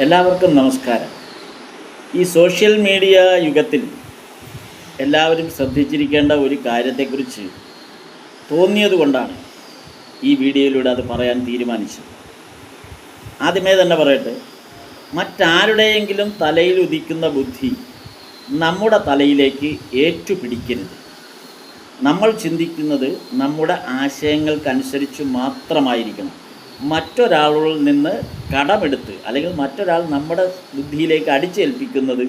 എല്ലാവർക്കും നമസ്കാരം. ഈ സോഷ്യൽ മീഡിയ യുഗത്തിൽ എല്ലാവരും ശ്രദ്ധിച്ചിരിക്കേണ്ട ഒരു കാര്യത്തെക്കുറിച്ച് തോന്നിയതുകൊണ്ടാണ് ഈ വീഡിയോയിലൂടെ അത് പറയാൻ തീരുമാനിച്ചത്. ആദ്യമേ തന്നെ പറയട്ടെ, മറ്റാരുടെയെങ്കിലും തലയിൽ ഉദിക്കുന്ന ബുദ്ധി നമ്മുടെ തലയിലേക്ക് ഏറ്റുപിടിക്കരുത്. നമ്മൾ ചിന്തിക്കുന്നത് നമ്മുടെ ആശയങ്ങൾക്കനുസരിച്ച് മാത്രമായിരിക്കണം. മറ്റൊരാളിൽ നിന്ന് കടമെടുത്ത് അല്ലെങ്കിൽ മറ്റൊരാൾ നമ്മുടെ ബുദ്ധിയിലേക്ക് അടിച്ചേൽപ്പിക്കുന്നത്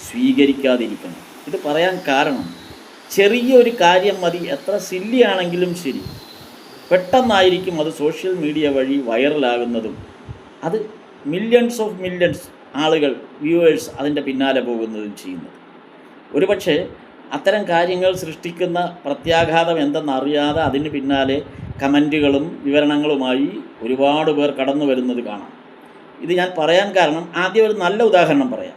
സ്വീകരിക്കാതിരിക്കണം. ഇത് പറയാൻ കാരണം, ചെറിയൊരു കാര്യം മതി, എത്ര സില്ലിയാണെങ്കിലും ശരി, പെട്ടെന്നായിരിക്കും അത് സോഷ്യൽ മീഡിയ വഴി വൈറലാകുന്നതും അത് മില്യൺസ് ആളുകൾ, വ്യൂവേഴ്സ് അതിൻ്റെ പിന്നാലെ പോകുന്നതും ചെയ്യുന്നത്. ഒരുപക്ഷെ അത്തരം കാര്യങ്ങൾ സൃഷ്ടിക്കുന്ന പ്രത്യാഘാതം എന്തെന്നറിയാതെ അതിന് പിന്നാലെ കമൻറ്റുകളും വിവരണങ്ങളുമായി ഒരുപാട് പേർ കടന്നു വരുന്നത് കാണാം. ഇത് ഞാൻ പറയാൻ കാരണം, ആദ്യം ഒരു നല്ല ഉദാഹരണം പറയാം.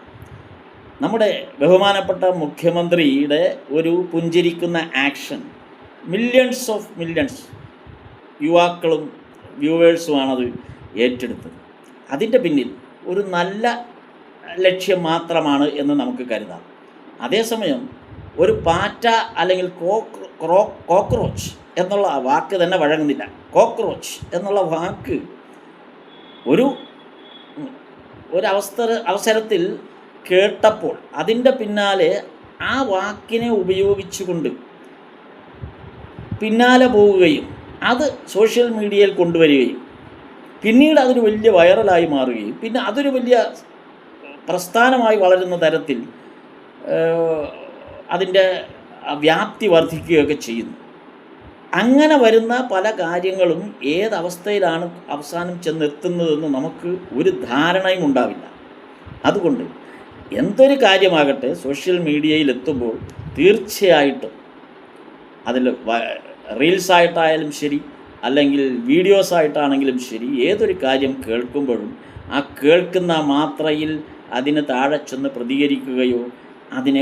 നമ്മുടെ ബഹുമാനപ്പെട്ട മുഖ്യമന്ത്രിയുടെ ഒരു പുഞ്ചിരിക്കുന്ന ആക്ഷൻ മില്യൺസ് യുവാക്കളും വ്യൂവേഴ്സുമാണത് ഏറ്റെടുത്തത്. അതിൻ്റെ പിന്നിൽ ഒരു നല്ല ലക്ഷ്യം മാത്രമാണ് എന്ന് നമുക്ക് കരുതാം. അതേസമയം ഒരു പാറ്റ അല്ലെങ്കിൽ കോക്രോച്ച് എന്നുള്ള വാക്ക് തന്നെ വഴങ്ങുന്നില്ല. കോക്രോച്ച് എന്നുള്ള വാക്ക് ഒരു അവസരത്തിൽ കേട്ടപ്പോൾ അതിൻ്റെ പിന്നാലെ ആ വാക്കിനെ ഉപയോഗിച്ചുകൊണ്ട് പിന്നാലെ പോവുകയും അത് സോഷ്യൽ മീഡിയയിൽ കൊണ്ടുവരികയും പിന്നീട് അതൊരു വലിയ വൈറലായി മാറുകയും പിന്നെ അതൊരു വലിയ പ്രസ്ഥാനമായി വളരുന്ന തരത്തിൽ അതിൻ്റെ വ്യാപ്തി വർദ്ധിക്കുകയൊക്കെ ചെയ്യുന്നു. അങ്ങനെ വരുന്ന പല കാര്യങ്ങളും ഏതവസ്ഥയിലാണ് അവസാനം ചെന്നെത്തുന്നതെന്ന് നമുക്ക് ഒരു ധാരണയും ഉണ്ടാവില്ല. അതുകൊണ്ട് എന്തൊരു കാര്യമാകട്ടെ, സോഷ്യൽ മീഡിയയിൽ എത്തുമ്പോൾ തീർച്ചയായിട്ടും അതിൽ റീൽസായിട്ടായാലും ശരി, അല്ലെങ്കിൽ വീഡിയോസായിട്ടാണെങ്കിലും ശരി, ഏതൊരു കാര്യം കേൾക്കുമ്പോഴും ആ കേൾക്കുന്ന മാത്രയിൽ അതിന് താഴെ ചെന്ന് പ്രതികരിക്കുകയോ അതിനെ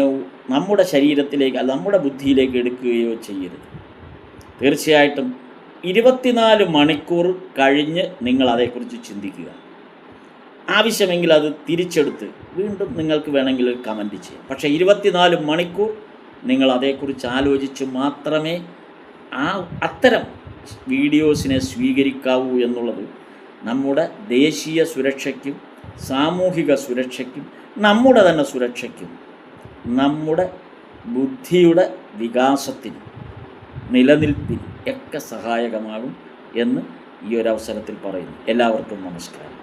നമ്മുടെ ശരീരത്തിലേക്ക്, നമ്മുടെ ബുദ്ധിയിലേക്ക് എടുക്കുകയോ ചെയ്യരുത്. തീർച്ചയായിട്ടും 24 മണിക്കൂർ കഴിഞ്ഞ് നിങ്ങൾ അതേക്കുറിച്ച് ചിന്തിക്കുക. ആവശ്യമെങ്കിൽ അത് തിരിച്ചെടുത്ത് വീണ്ടും നിങ്ങൾക്ക് വേണമെങ്കിൽ കമൻറ്റ് ചെയ്യാം. പക്ഷേ 24 മണിക്കൂർ നിങ്ങൾ അതേക്കുറിച്ച് ആലോചിച്ച് മാത്രമേ അത്തരം വീഡിയോസിനെ സ്വീകരിക്കാവൂ എന്നുള്ളത് നമ്മുടെ ദേശീയ സുരക്ഷയ്ക്കും സാമൂഹിക സുരക്ഷയ്ക്കും നമ്മുടെ തന്നെ സുരക്ഷയ്ക്കും നമ്മുടെ ബുദ്ധിയുടെ വികാസത്തിനും നിലനിൽപ്പിനും ഒക്കെ സഹായകമാകും എന്ന് ഈ ഒരു അവസരത്തിൽ പറയുന്നു. എല്ലാവർക്കും നമസ്കാരം.